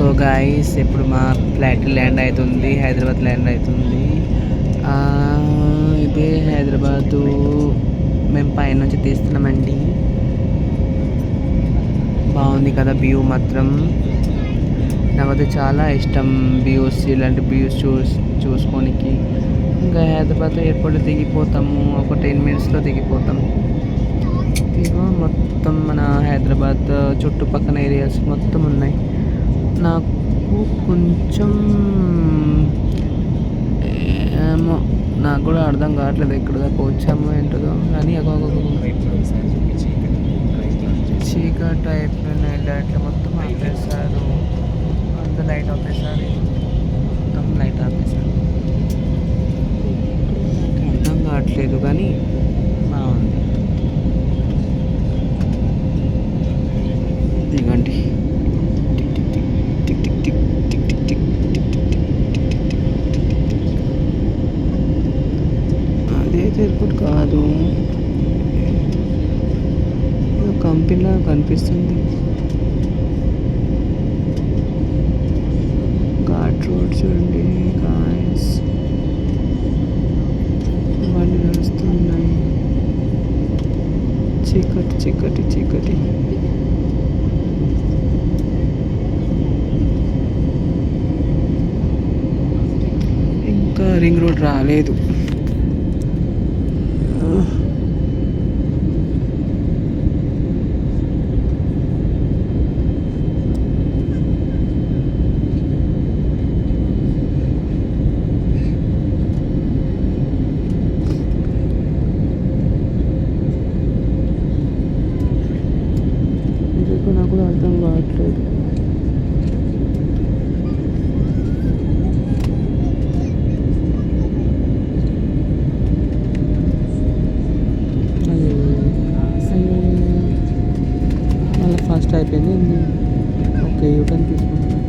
So guys ఇప్పుడు మా flight land అవుతుంది, హైదరాబాద్ ల్యాండ్ అవుతుంది. ఇదే హైదరాబాదు మేము పైనుంచి తీస్తున్నామండి. బాగుంది కదా వ్యూ మాత్రం. నాకైతే చాలా ఇష్టం వ్యూస్, ఇలాంటి వ్యూస్ చూసుకోనికి. ఇంకా హైదరాబాద్ ఎయిర్పోర్ట్లో దిగిపోతాము, ఒక 10 మినిట్స్లో దిగిపోతాం. ఇదిగో మొత్తం మన హైదరాబాద్ చుట్టుపక్కల ఏరియాస్ మొత్తం ఉన్నాయి. నాకు కొంచెం ఏమో, నాకు కూడా అర్థం కావట్లేదు ఎక్కడ దాకా వచ్చామో ఏంటో. కానీ చీకటి అయిపోయినాయి, లైట్లు మొత్తం ఆపేశారు, అంత లైట్ ఆపేశారు, మొత్తం లైట్ ఆపేశారు. అర్థం కావట్లేదు కానీ బాగుంది. ఇదిగోండి అదైతే ఎయిర్పోర్ట్ కాదు, కంపెనీలా కనిపిస్తుంది. ఘాట్ రోడ్ చూడండి గాయ్స్, బండి నడుస్తున్నాయి. చీకటి చీకటి చీకటి. ఇంకా రింగ్ రోడ్ రాలేదు. నాకు కూడా అర్థం కావట్లేదు. మళ్ళీ ఫస్ట్ అయిపోయింది. ఓకే యూటర్న్ తీసుకుంటాం.